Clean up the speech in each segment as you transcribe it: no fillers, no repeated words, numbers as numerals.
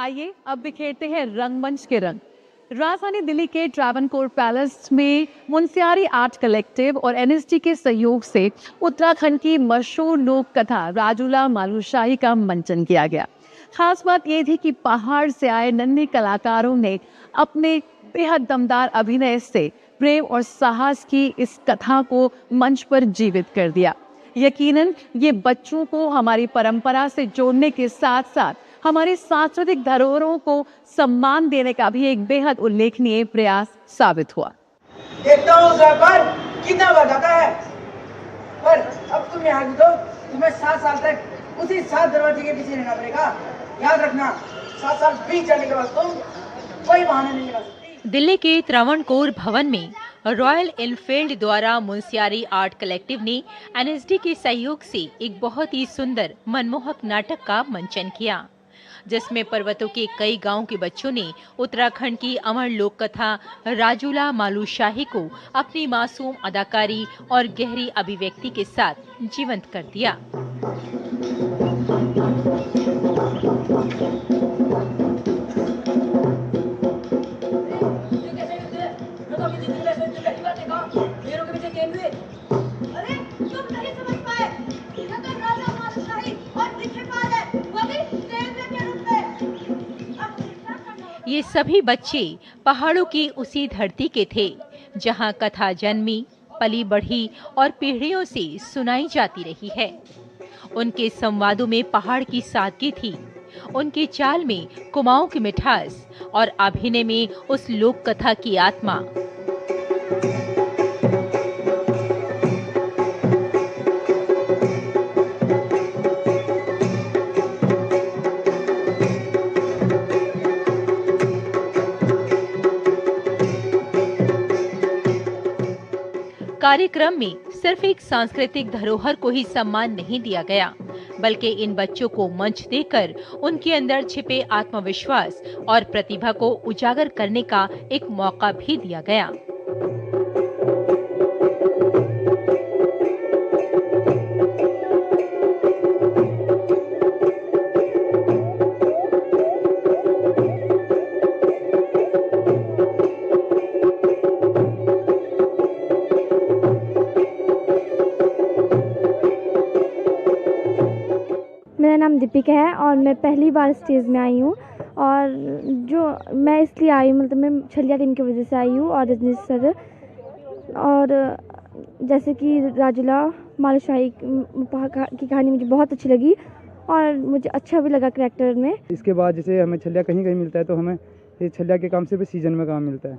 आइए अब बिखेरते हैं रंगमंच के रंग। राजधानी दिल्ली के ट्रावनकोर पैलेस में मुंशियारी आर्ट कलेक्टिव और एनएसडी के सहयोग से उत्तराखंड की मशहूर लोक कथा राजूला मालूशाही का मंचन किया गया। खास बात यह थी कि पहाड़ से आए नन्हे कलाकारों ने अपने बेहद दमदार अभिनय से प्रेम और साहस की इस कथा को मंच पर जीवित कर दिया। यकीनन ये बच्चों को हमारी परंपरा से जोड़ने के साथ साथ हमारी सांस्कृतिक धरोहरों को सम्मान देने का भी एक बेहद उल्लेखनीय प्रयास साबित हुआ। देखता हूँ पर कितना बताता है, पर अब तुम यहाँ तो तुम्हें 7 साल तक उसी 7 दरवाजे के पीछे रहना पड़ेगा। याद रखना, 7 साल बीत जाने के बाद तुम कोई बहाने नहीं लगा सकती। दिल्ली के त्रावणकोर भवन में रॉयल एनफील्ड द्वारा मुंशियारी आर्ट कलेक्टिव ने एनएसडी के सहयोग से एक बहुत ही सुंदर मनमोहक नाटक का मंचन किया, जिसमें पर्वतों के कई गांवों के बच्चों ने उत्तराखंड की अमर लोक कथा राजूला मालूशाही को अपनी मासूम अदाकारी और गहरी अभिव्यक्ति के साथ जीवंत कर दिया। ये सभी बच्चे पहाड़ों की उसी धरती के थे जहां कथा जन्मी, पली बढ़ी और पीढ़ियों से सुनाई जाती रही है। उनके संवादों में पहाड़ की सादगी थी, उनकी चाल में कुमाऊं की मिठास और अभिनय में उस लोक कथा की आत्मा। कार्यक्रम में सिर्फ एक सांस्कृतिक धरोहर को ही सम्मान नहीं दिया गया, बल्कि इन बच्चों को मंच देकर उनके अंदर छिपे आत्मविश्वास और प्रतिभा को उजागर करने का एक मौका भी दिया गया। मेरा नाम दीपिका है और मैं पहली बार स्टेज में आई हूँ। और जो मैं इसलिए आई हूँ, मतलब मैं छलिया टीम की वजह से आई हूँ और रजनीश सर, और जैसे कि राजूला मालूशाही की कहानी मुझे बहुत अच्छी लगी और मुझे अच्छा भी लगा कैरेक्टर में। इसके बाद जैसे हमें छलिया कहीं कहीं मिलता है तो हमें ये छलिया के काम से भी सीजन में काम मिलता है,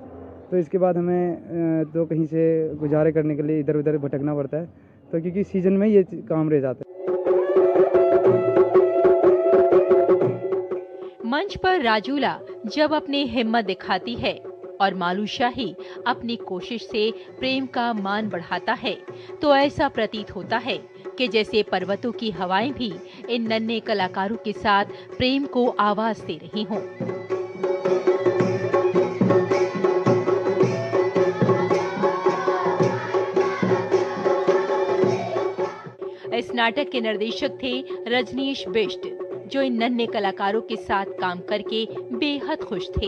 तो इसके बाद हमें तो कहीं से गुजारे करने के लिए इधर उधर भटकना पड़ता है, तो क्योंकि सीजन में ये काम रह जाता है। मंच पर राजूला जब अपनी हिम्मत दिखाती है और मालूशाही अपनी कोशिश से प्रेम का मान बढ़ाता है, तो ऐसा प्रतीत होता है कि जैसे पर्वतों की हवाएं भी इन नन्हे कलाकारों के साथ प्रेम को आवाज दे रही हों। इस नाटक के निर्देशक थे रजनीश बिष्ट, जो इन नन्हे कलाकारों के साथ काम करके बेहद खुश थे।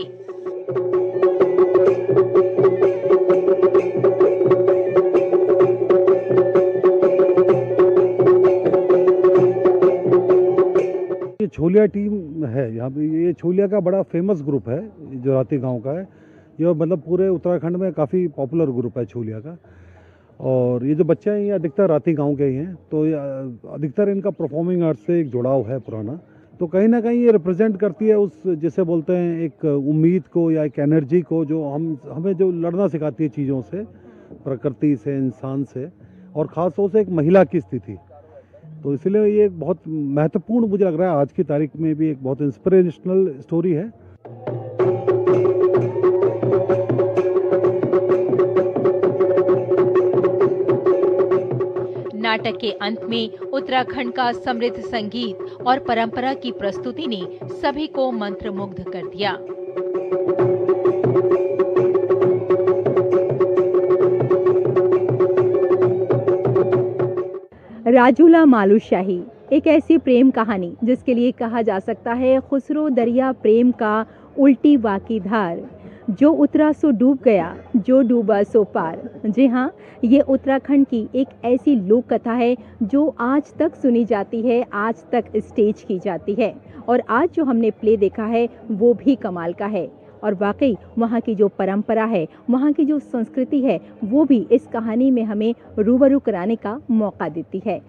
ये छोलिया टीम है यहाँ पे, ये छोलिया का बड़ा फेमस ग्रुप है जो राती गांव का है। ये मतलब पूरे उत्तराखंड में काफ़ी पॉपुलर ग्रुप है छोलिया का। और ये जो बच्चे हैं ये अधिकतर राती गांव के ही हैं, तो अधिकतर इनका परफॉर्मिंग आर्ट से एक जुड़ाव है पुराना। तो कहीं ना कहीं ये रिप्रेजेंट करती है उस, जैसे बोलते हैं, एक उम्मीद को या एक एनर्जी को जो हमें जो लड़ना सिखाती है चीज़ों से, प्रकृति से, इंसान से, और ख़ास तौर से एक महिला की स्थिति। तो इसलिए ये एक बहुत महत्वपूर्ण, मुझे लग रहा है आज की तारीख में भी एक बहुत इंस्पिरेशनल स्टोरी है। नाटक के अंत में उत्तराखंड का समृद्ध संगीत और परंपरा की प्रस्तुति ने सभी को मंत्रमुग्ध कर दिया। राजूला मालूशाही एक ऐसी प्रेम कहानी जिसके लिए कहा जा सकता है खुसरो दरिया प्रेम का उल्टी बाकी धार, जो उतरा सो डूब गया, जो डूबा सो पार। जी हाँ, ये उत्तराखंड की एक ऐसी लोक कथा है जो आज तक सुनी जाती है, आज तक स्टेज की जाती है, और आज जो हमने प्ले देखा है वो भी कमाल का है। और वाकई वहाँ की जो परंपरा है, वहाँ की जो संस्कृति है, वो भी इस कहानी में हमें रूबरू कराने का मौका देती है।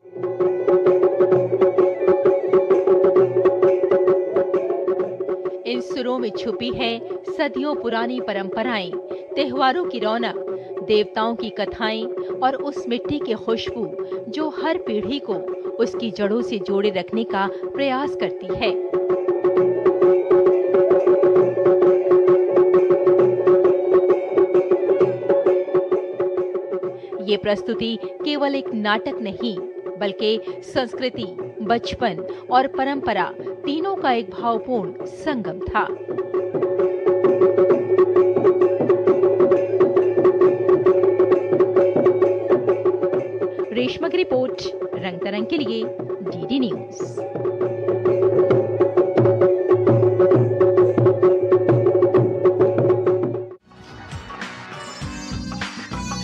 इन सुरों में छुपी है सदियों पुरानी परंपराएं, त्योहारों की रौनक, देवताओं की कथाएं और उस मिट्टी की खुशबू जो हर पीढ़ी को उसकी जड़ों से जोड़े रखने का प्रयास करती है। ये प्रस्तुति केवल एक नाटक नहीं, बल्कि संस्कृति, बचपन और परंपरा तीनों का एक भावपूर्ण संगम था। रेशमा की रिपोर्ट, रंग तरंग के लिए, डीडी न्यूज।